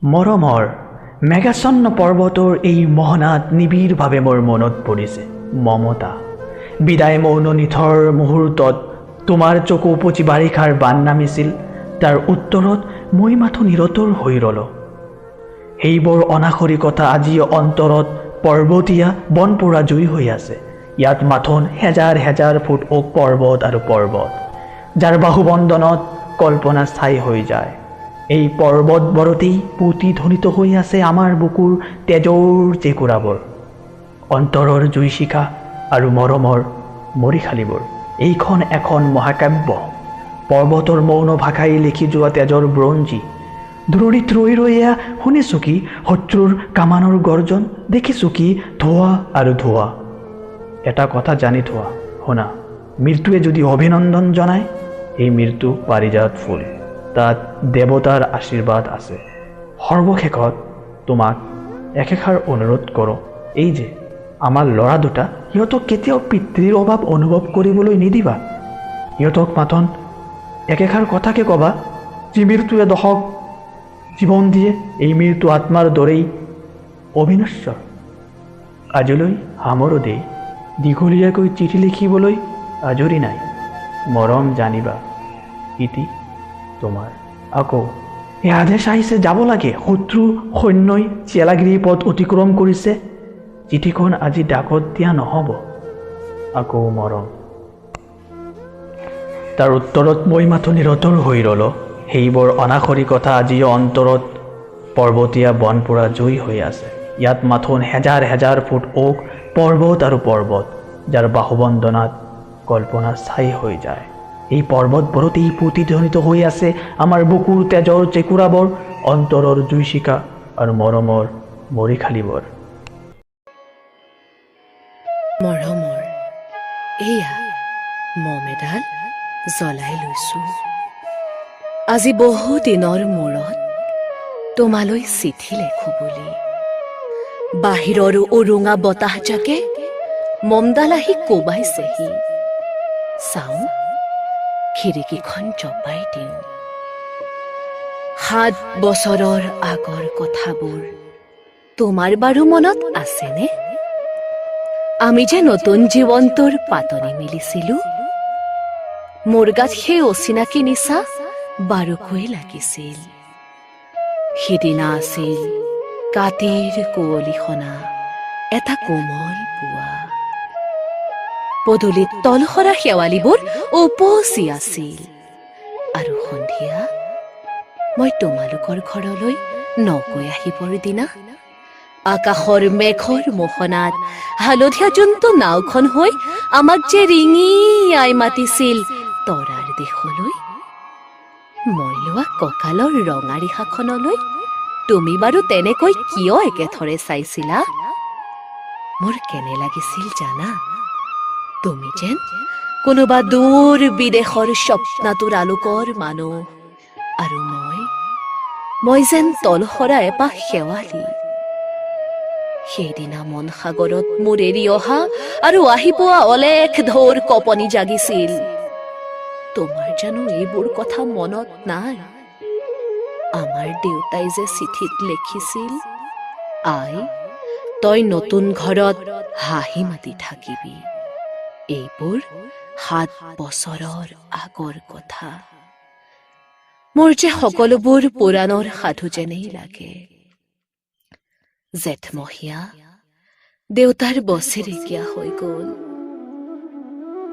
মৰমৰ মেঘাচ্ছন্ন পৰ্বতৰ এই মহনাত নিবিড়ভাৱে মোৰ মনত পৰিছে মমতা। বিদায় মৌন নিথৰ মুহূৰ্তত তোমাৰ চকু উপচি বাৰিষাৰ বান নামিছিল, তাৰ উত্তৰত মই মাথো নিৰতৰ হৈ ৰলো। সেইবোৰ অনাখৰি কথা আজি অন্তৰত পৰ্বতীয়া বনপোৰা জুই হৈ আছে। ইয়াত মাথোন হেজাৰ হেজাৰ ফুট ওক পৰ্বত আৰু পৰ্বত, যাৰ বাহুবন্ধনত কল্পনা স্থায়ী হৈ যায়। এই পৰ্বতবোৰতেই প্ৰতিধ্বনিত হৈ আছে আমাৰ বুকুৰ তেজৰ চেকুৰাবোৰ, অন্তৰৰ জুইশিখা আৰু মৰমৰ মৰিশালীবোৰ। এইখন এখন মহাকাব্য, পৰ্বতৰ মৌন ভাষাই লিখি যোৱা তেজৰ ব্ৰঞ্জী। দূৰণিত ৰৈ ৰৈ এয়া শুনিছোঁ কি শত্ৰুৰ কামানৰ গৰ্জন, দেখিছোঁ কি ধোঁৱা আৰু ধোঁৱা। এটা কথা জানি থোৱা, শুনা, মৃত্যুৱে যদি অভিনন্দন জনায়, এই মৃত্যু পাৰিজাত ফুল, তাত দেৱতাৰ আশীৰ্বাদ আছে। সৰ্বশেষত তোমাক একেষাৰ অনুৰোধ কৰোঁ, এই যে আমাৰ ল'ৰা দুটা, সিহঁতক কেতিয়াও পিতৃৰ অভাৱ অনুভৱ কৰিবলৈ নিদিবা। সিহঁতক মাথোন একেষাৰ কথাকে ক'বা, যি মৃত্যুৱে দশক জীৱন দিয়ে, এই মৃত্যু আত্মাৰ দৰেই অবিনশ্বৰ। আজিলৈ সামৰো দেই, দীঘলীয়াকৈ চিঠি লিখিবলৈ আজৰি নাই। মৰম জানিবা, ইতি তোমাৰ। আকৌ এই আদেশ আহিছে, যাব লাগে। শত্ৰু সৈন্যই চেলাগিৰি পথ অতিক্ৰম কৰিছে। চিঠিখন আজি ডাকত দিয়া নহ'ব। আকৌ মৰম। তাৰ উত্তৰত মই মাথো নিৰতৰ হৈ ৰলো। সেইবোৰ অনাখৰি কথা আজিও অন্তৰত পৰ্বতীয়া বনপোৰা জুই হৈ আছে। ইয়াত মাথোন হেজাৰ হেজাৰ ফুট ওক পৰ্বত আৰু পৰ্বত, যাৰ বাহুবন্ধনাত কল্পনা স্থায়ী হৈ যায়। এই পৰ্বতবোৰতেই প্ৰতিধ্বনিত হৈ আছে আমাৰ বুকুৰ তেজৰ চেকুৰাবোৰ, অন্তৰৰ জুইশিখা আৰু মৰমৰ মৰিশালীবোৰ। মৰমৰ এয়া মম এডাল জ্বলাই লৈছোঁ। আজি বহু দিনৰ মূৰত তোমালৈ চিঠি লেখো বুলি। বাহিৰৰ উৰুঙা বতাহজাকে মমডাল আহি কোবাইছেহি। চাওঁ, খিৰিকীখন জপাই দিওঁ। 7 বছৰৰ আগৰ কথাবোৰ তোমাৰ বাৰু মনত আছেনে? আমি যে নতুন জীৱনটোৰ পাতনি মেলিছিলো। মোৰ গাত সেই অচিনাকি নিচা বাৰুকৈ লাগিছিল। সিদিনা আছিল কাতিৰ কুঁৱলীসনা এটা কোমল পুৱা। পদূলিত তলসৰা শেৱালিবোৰ উপচি আছিল, আৰু সন্ধিয়া মই তোমালোকৰ ঘৰলৈ নকৈ আহিবৰ দিনা আকাশৰ মেঘৰ মোহনাত হালধীয়া যোনটো নাওখন হৈ আমাক যে ৰিঙিয়াই মাতিছিল তৰাৰ দেশলৈ, মই লোৱা কঁকালৰ ৰঙা ৰিহাখনলৈ তুমি বাৰু তেনেকৈ কিয় একেথৰে চাইছিলা? মোৰ কেনে লাগিছিল জানা? তুমি যেন কোনোবা দূৰ বিদেশৰ স্বপ্নাতুৰ আলোকৰ মানুহ, আৰু মই যেন তলসৰা এপাহ শেৱালি। সেইদিনা মন সাগৰত মোৰ এৰি অহা আৰু আহি পোৱা অলেখ ঢৌৰ কঁপনি জাগিছিল। তোমাৰ জানো এইবোৰ কথা মনত নাই? আমাৰ দেউতাই যে চিঠিত লিখিছিল, আই, তই নতুন ঘৰত হাঁহি মাতি থাকিবি। এইবোৰ 7 বছৰৰ আগৰ কথা। মোৰ যে সকলোবোৰ পুৰাণৰ সাধু যেনেই লাগে। জেঠমহীয়া দেউতাৰ বছেৰেকীয়া হৈ গল।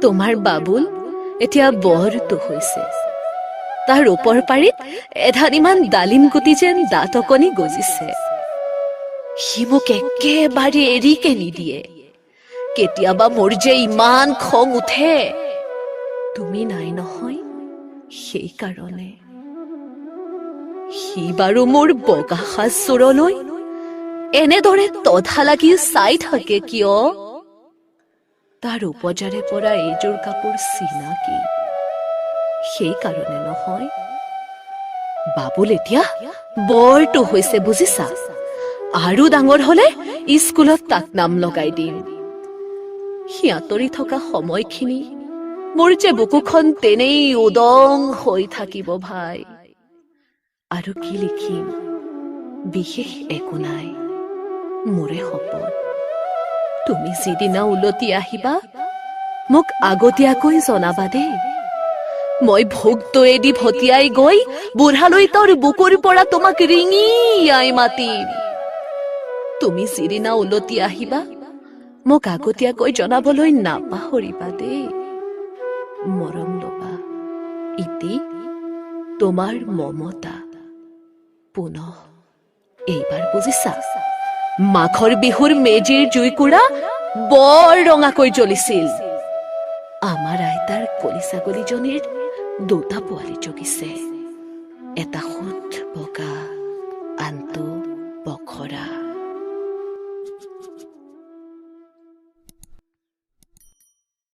তোমাৰ বাবুল এতিয়া বৰটো হৈছে। তাৰ ওপৰ পাৰিত এধানিমান ডালিম গুটি যেন দাঁত অকনি গজিছে। সি মোক একেবাৰে এৰিকে নিদিয়ে। কেতিয়াবা মোৰ যে ইমান খং উঠে, তুমি নাই নহয় সেইকাৰণে। সি বাৰু মোৰ বগা সাজযোৰলৈ এনেদৰে তধা লাগি চাই থাকে কিয়? তাৰ উপজাৰে পৰা এইযোৰ কাপোৰ চিনাকি, সেইকাৰণে নহয়। বাবুল এতিয়া বৰটো হৈছে, বুজিছা? আৰু ডাঙৰ হলে স্কুলত তাক নাম লগাই দিম। সি আঁতৰি থকা সময়খিনি মোৰ যে বুকুখন তেনেই উদং হৈ থাকিব ভাই। আৰু কি লিখিম? বিশেষ একো নাই, মোৰে শপত। তুমি যিদিনা উলটি আহিবা মোক আগতীয়াকৈ জনাবা দেই। মই ভোগটোৱেদি ভটিয়াই গৈ বুঢ়ালৈতৰ বুকুৰ পৰা তোমাক ৰিঙিয়াই মাতিম। তুমি যিদিনা উলটি আহিবা মোক আগতীয়াকৈ জনাবলৈ নাপাহৰিবা দেই। মৰম লবা, ইতি তোমাৰ মমতা। পুনঃ এইবাৰ বুজিছা? মাঘৰ বিহুৰ মেজিৰ জুইকুৰা বৰ ৰঙাকৈ জ্বলিছিল। আমাৰ আইতাৰ কলি ছাগলীজনীৰ দুটা পোৱালি জগিছে, এটা সুত বগা, আনটো বখৰা।